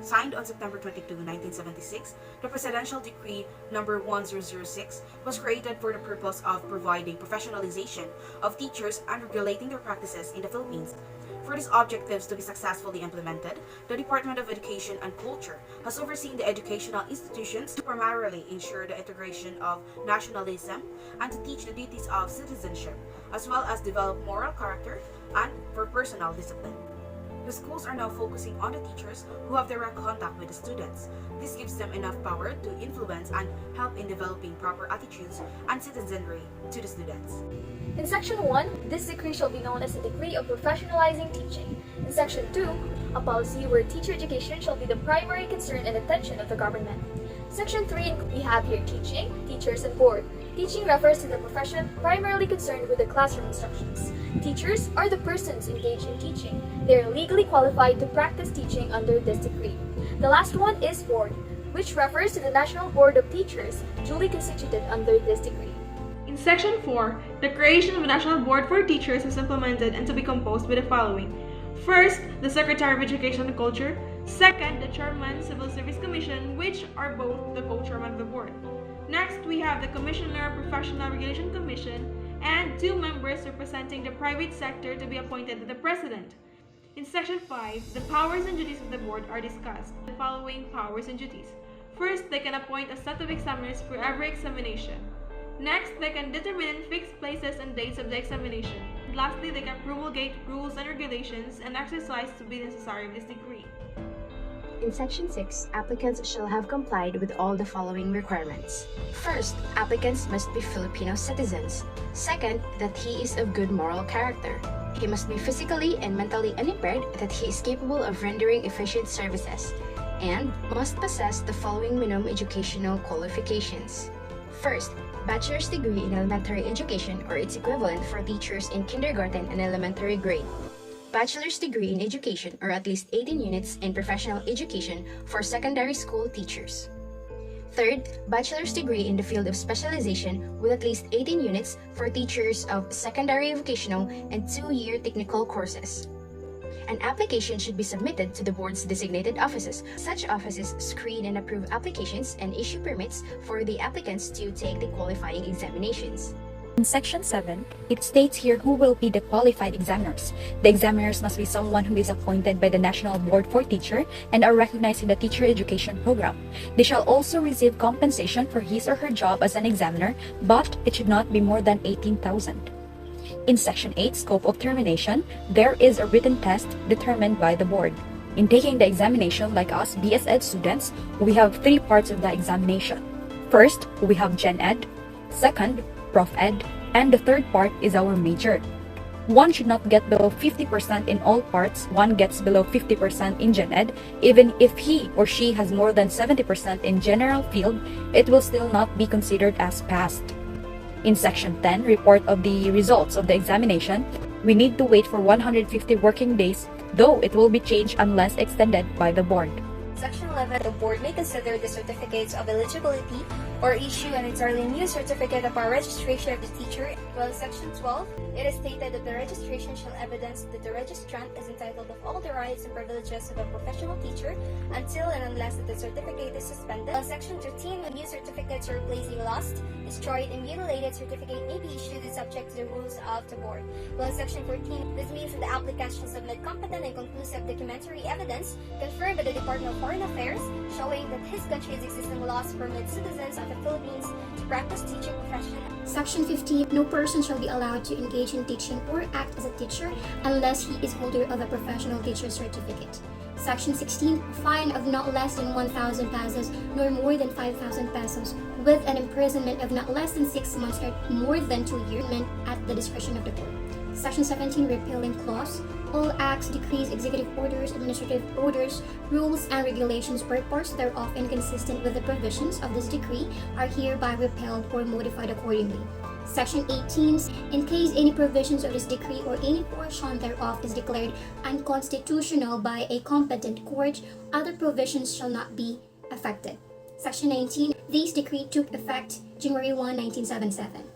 Signed on September 22, 1976, the Presidential Decree Number 1006 was created for the purpose of providing professionalization of teachers and regulating their practices in the Philippines. For these objectives to be successfully implemented, the Department of Education and Culture has overseen the educational institutions to primarily ensure the integration of nationalism and to teach the duties of citizenship, as well as develop moral character and for personal discipline. The schools are now focusing on the teachers who have direct contact with the students. This gives them enough power to influence and help in developing proper attitudes and citizenry to the students. In Section 1, this decree shall be known as the Decree of Professionalizing Teaching. In Section 2, a policy where teacher education shall be the primary concern and attention of the government. Section 3, we have here teaching, teachers, and board. Teaching refers to the profession primarily concerned with the classroom instructions. Teachers are the persons engaged in teaching. They are legally qualified to practice teaching under this decree. The last one is board, which refers to the National Board of Teachers, duly constituted under this decree. In Section 4, the creation of a National Board for Teachers is implemented and to be composed with the following. First, the Secretary of Education and Culture. Second, the Chairman Civil Service Commission, which are both the co-chairman of the board. Next, we have the Commissioner Professional Regulation Commission and 2 members representing the private sector to be appointed by the President. In Section 5, the powers and duties of the board are discussed. The following powers and duties. First, they can appoint a set of examiners for every examination. Next, they can determine and fix places and dates of the examination. And lastly, they can promulgate rules and regulations and exercise to be necessary of this decree. In Section 6, applicants shall have complied with all the following requirements. First, applicants must be Filipino citizens. Second, that he is of good moral character. He must be physically and mentally unimpaired, that he is capable of rendering efficient services, and must possess the following minimum educational qualifications. First, bachelor's degree in elementary education or its equivalent for teachers in kindergarten and elementary grade. Bachelor's degree in education or at least 18 units in professional education for secondary school teachers. Third, bachelor's degree in the field of specialization with at least 18 units for teachers of secondary vocational and 2-year technical courses. An application should be submitted to the board's designated offices. Such offices screen and approve applications and issue permits for the applicants to take the qualifying examinations. In Section 7, it states here who will be the qualified examiners. The examiners must be someone who is appointed by the National Board for Teacher and are recognized in the teacher education program. They shall also receive compensation for his or her job as an examiner, but it should not be more than 18,000. In Section 8, Scope of Termination, there is a written test determined by the board. In taking the examination, like us BS Ed students, we have 3 parts of the examination. First, we have Gen Ed. Second, Prof Ed, and the third part is our major. One should not get below 50% in all parts. One gets below 50% in Gen Ed. Even if he or she has more than 70% in general field, it will still not be considered as passed. In Section 10, report of the results of the examination, we need to wait for 150 working days, though it will be changed unless extended by the board. Section 11, the board may consider the certificates of eligibility or issue an entirely new certificate upon registration of the teacher. While in Section 12, it is stated that the registration shall evidence that the registrant is entitled of all the rights and privileges of a professional teacher until and unless that the certificate is suspended. While Section 13, when new certificates are replacing lost, destroyed, and mutilated certificate may be issued and subject to the rules of the board. While in Section 14, this means that the applicant shall submit competent and conclusive documentary evidence confirmed by the Department of Foreign Affairs, showing that his country's existing laws permit citizens of the Philippines to practice teaching profession. Section 15. No person shall be allowed to engage in teaching or act as a teacher unless he is holder of a professional teacher certificate. Section 16. Fine of not less than 1,000 pesos nor more than 5,000 pesos with an imprisonment of not less than 6 months or more than 2 years at the discretion of the court. Section 17. Repealing clause. All acts, decrees, executive orders, administrative orders, rules, and regulations or parts thereof inconsistent with the provisions of this decree are hereby repealed or modified accordingly. Section 18. In case any provisions of this decree or any portion thereof is declared unconstitutional by a competent court, other provisions shall not be affected. Section 19. This decree took effect January 1, 1977.